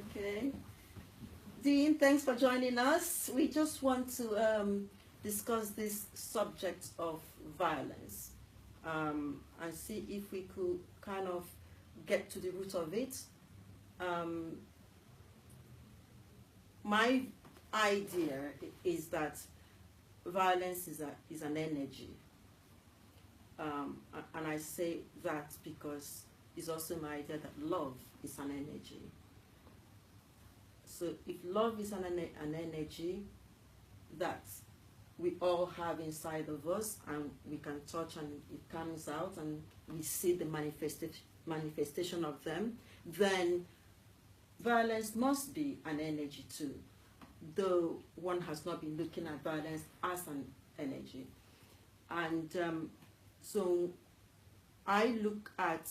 Okay. Dean, thanks for joining us. We just want to discuss this subject of violence and see if we could kind of get to the root of it. My idea is that violence is an energy. And I say that because it's also my idea that love is an energy. So if love is an energy that we all have inside of us and we can touch and it comes out and we see the manifestation of them, then violence must be an energy too, though one has not been looking at violence as an energy. And so I look at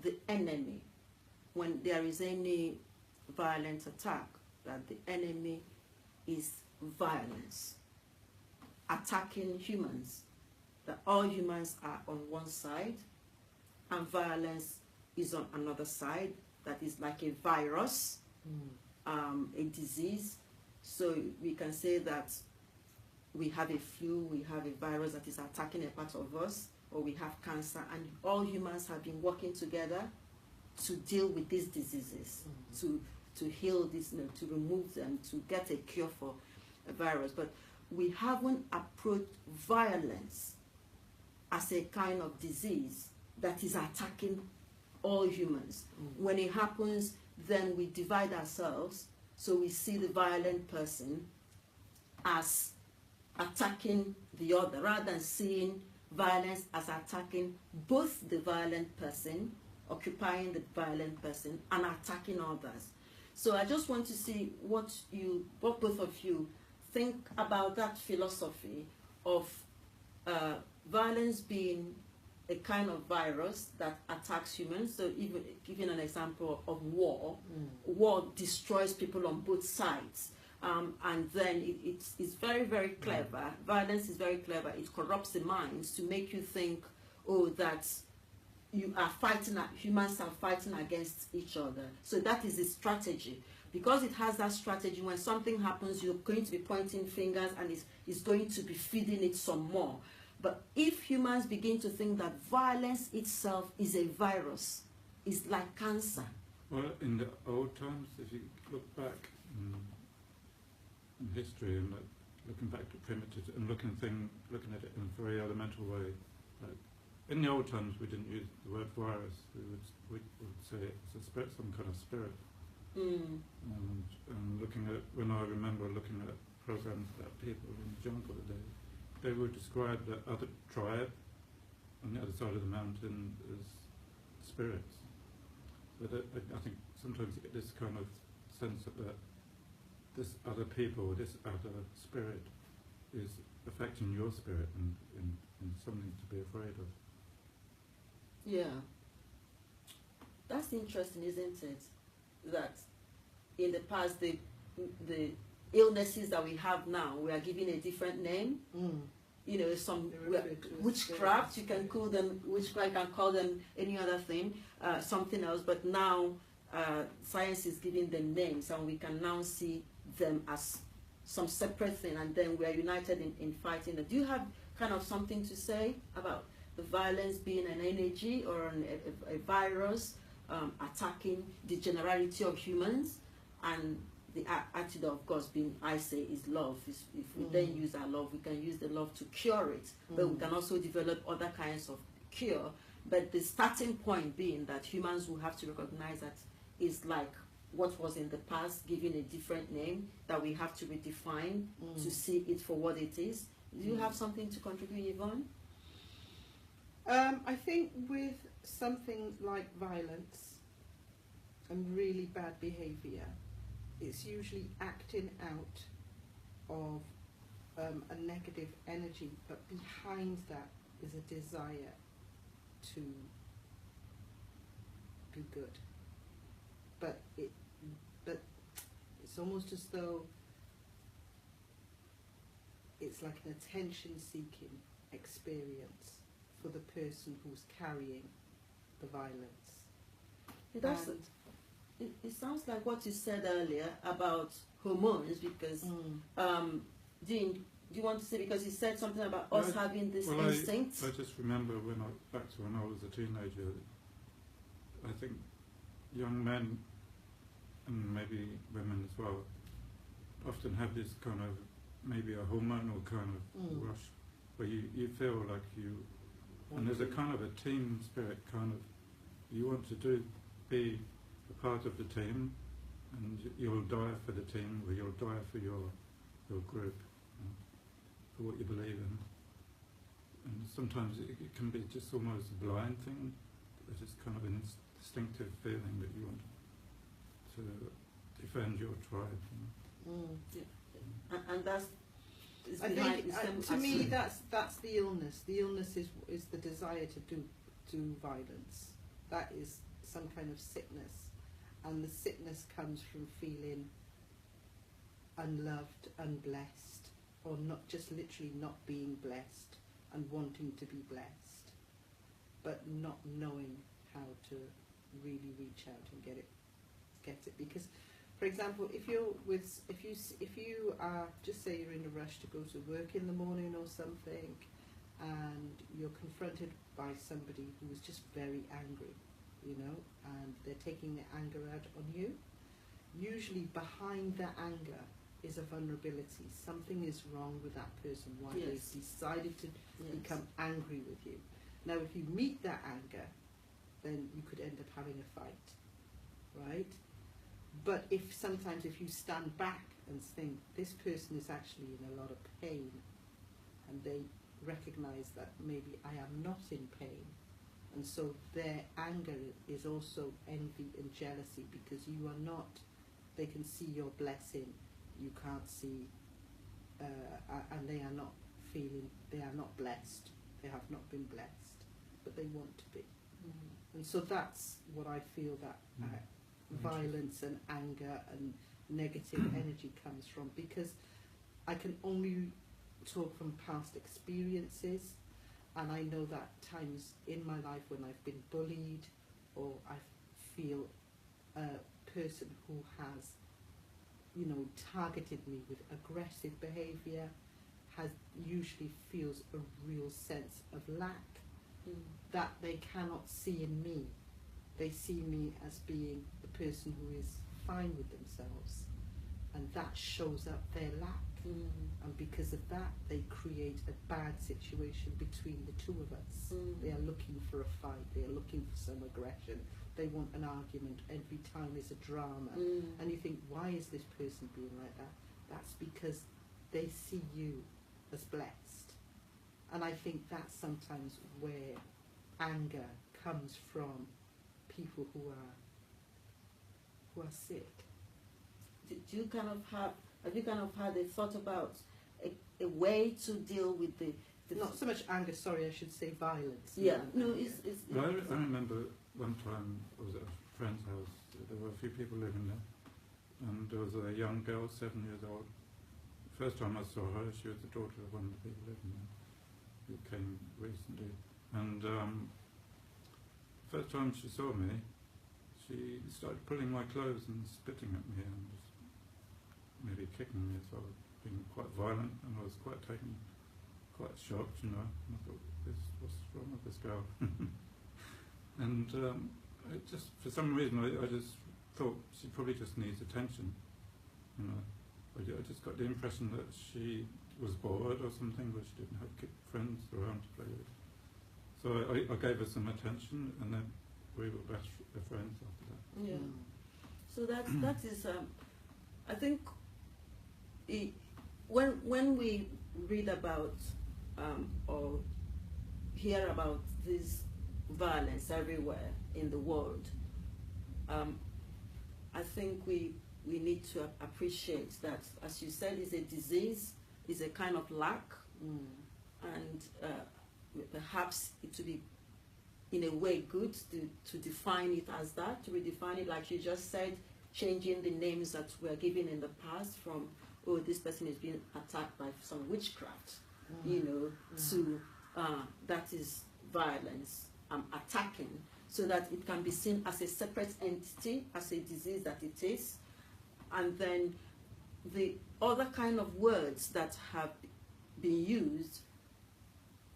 the enemy when there is any violent attack, that the enemy is violence, attacking humans, that all humans are on one side and violence is on another side, that is like a virus, a disease. So we can say that we have a flu, we have a virus that is attacking a part of us, or we have cancer, and all humans have been working together to deal with these diseases, to heal this, to remove them, to get a cure for a virus. But we haven't approached violence as a kind of disease that is attacking all humans. When it happens, then we divide ourselves, so we see the violent person as attacking the other, rather than seeing violence as attacking both the violent person, occupying the violent person, and attacking others. So I just want to see what both of you think about that philosophy of violence being a kind of virus that attacks humans. So even giving an example of war, war destroys people on both sides. And then it's very, very clever. Violence is very clever. It corrupts the minds to make you think, oh, that you are fighting, humans are fighting against each other. So that is the strategy. Because it has that strategy, when something happens, you're going to be pointing fingers and it's going to be feeding it some more. But if humans begin to think that violence itself is a virus, it's like cancer. Well, in the old times, if you look back in history and looking back to primitives and looking at it in a very elemental way, like in the old times we didn't use the word virus. We would say it's a spirit, some kind of spirit. And when I remember looking at programs about people in the jungle today, they would describe the other tribe on the other side of the mountain as spirits. So that, I think sometimes you get this kind of sense that this other people, this other spirit is affecting your spirit and something to be afraid of. Yeah. That's interesting, isn't it? That in the past, the illnesses that we have now, we are giving a different name. You know, some witchcraft, you can call them witchcraft, you can call them any other thing, something else. But now science is giving them names, and we can now see them as some separate thing, and then we are united in fighting them. Do you have kind of something to say about the violence being an energy or a virus attacking the generality of humans, and the attitude, of course, being, I say, is love. If we then use our love, we can use the love to cure it, but we can also develop other kinds of cure. But the starting point being that humans will have to recognize that is like what was in the past, given a different name that we have to redefine to see it for what it is. Do you have something to contribute, Yvonne? I think with something like violence and really bad behaviour, it's usually acting out of a negative energy, but behind that is a desire to be good. But it's almost as though it's like an attention-seeking experience for the person who's carrying the violence. it sounds like what you said earlier about hormones, because do you want to say, because you said something about us having this instinct? I just remember back to when I was a teenager, I think young men, and maybe women as well, often have this kind of, maybe a hormonal kind of rush, where you feel like and there's a kind of a team spirit, kind of, you want to be a part of the team, and you'll die for the team, or you'll die for your group, for what you believe in. And sometimes it can be just almost a blind thing, just kind of an instinctive feeling that you want to defend your tribe. Yeah. And that's, I think to me that's the illness. The illness is the desire to do violence. That is some kind of sickness, and the sickness comes from feeling unloved, unblessed, or not, just literally not being blessed and wanting to be blessed, but not knowing how to really reach out and get it. Because, for example, if you are, just say you're in a rush to go to work in the morning or something, and you're confronted by somebody who is just very angry, and they're taking their anger out on you, usually behind that anger is a vulnerability. Something is wrong with that person, why they've decided to become angry with you. Now, if you meet that anger, then you could end up having a fight, right? But sometimes if you stand back and think, this person is actually in a lot of pain, and they recognize that maybe I am not in pain, and so their anger is also envy and jealousy, because you are not, they can see your blessing, you can't see, and they are not feeling, they are not blessed, they have not been blessed, but they want to be. And so that's what I feel that violence and anger and negative energy comes from, because I can only talk from past experiences, and I know that times in my life when I've been bullied, or I feel a person who has, targeted me with aggressive behaviour, usually feels a real sense of lack that they cannot see in me. They see me as being the person who is fine with themselves, and that shows up their lack. And because of that, they create a bad situation between the two of us. They are looking for a fight, they are looking for some aggression, they want an argument, every time there's a drama. And you think, why is this person being like that? That's because they see you as blessed. And I think that's sometimes where anger comes from people who are sick. Do you have you kind of had a thought about a way to deal with the not so much anger, sorry, I should say violence. Yeah, no, it's I remember one time I was at a friend's house, there were a few people living there, and there was a young girl, 7 years old. First time I saw her, she was the daughter of one of the people living there, who came recently. And first time she saw me, she started pulling my clothes and spitting at me and just maybe kicking me as well, being quite violent, and I was quite shocked, And I thought, what's wrong with this girl? And it just, for some reason, I just thought she probably just needs attention. I just got the impression that she was bored or something, but she didn't have friends around to play with. So I gave her some attention, and then we were best friends after that. Yeah. So that is, I think, when we read about or hear about this violence everywhere in the world, I think we need to appreciate that, as you said, is a disease, is a kind of lack, and perhaps it would be in a way good to define it as that, to redefine it, like you just said, changing the names that were given in the past from, oh, this person is being attacked by some witchcraft, to that is violence, attacking. so that it can be seen as a separate entity, as a disease that it is. And then the other kind of words that have been used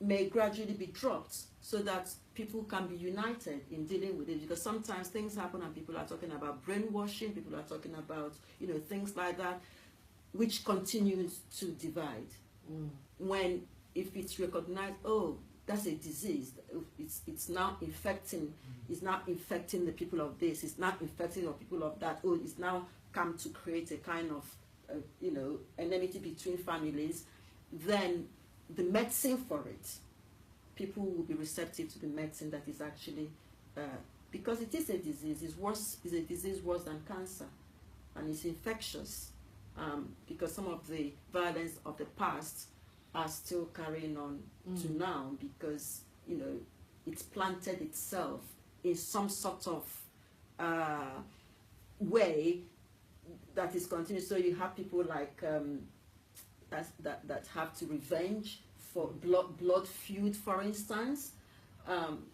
may gradually be dropped so that people can be united in dealing with it, because sometimes things happen and people are talking about brainwashing, people are talking about, you know, things like that, which continues to divide. When if it's recognized, oh, that's a disease, it's now infecting, it's now infecting the people of this, it's now infecting the people of that, oh, it's now come to create a kind of you know, enmity between families, then the medicine for it, people will be receptive to the medicine that is actually, because it is a disease, is a disease worse than cancer, and it's infectious, because some of the violence of the past are still carrying on to now, because, you know, it's planted itself in some sort of way that is continuous. So you have people like that have to revenge for blood feud, for instance.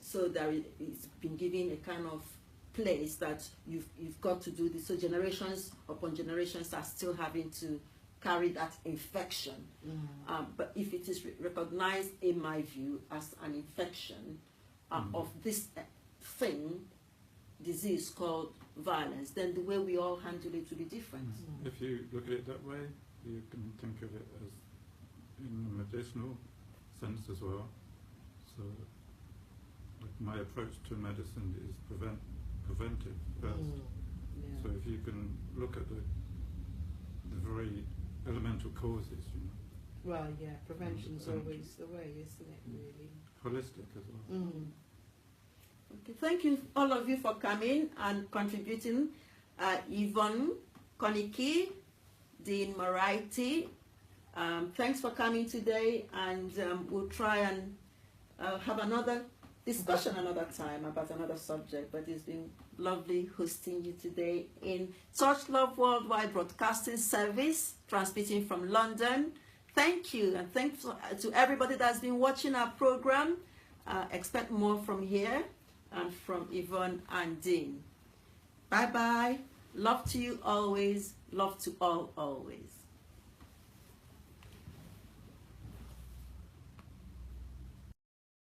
So there it's been given a kind of place that you've got to do this. So generations upon generations are still having to carry that infection. But if it is recognized, in my view, as an infection of this thing, disease called violence, then the way we all handle it will be different. If you look at it that way, you can think of it as in a medicinal sense as well. So like my approach to medicine is preventive first. So if you can look at the very elemental causes, you know. Well, yeah, prevention's always the way, isn't it, really? Holistic as well. Okay, thank you, all of you, for coming and contributing. Yvonne Koniki, Dean Moriarty, thanks for coming today, and we'll try and have another discussion another time about another subject, but it's been lovely hosting you today in Touch Love Worldwide Broadcasting Service, transmitting from London. Thank you, and thanks to everybody that's been watching our program. Expect more from here and from Yvonne and Dean. Bye-bye. Love to you always. Love to all always.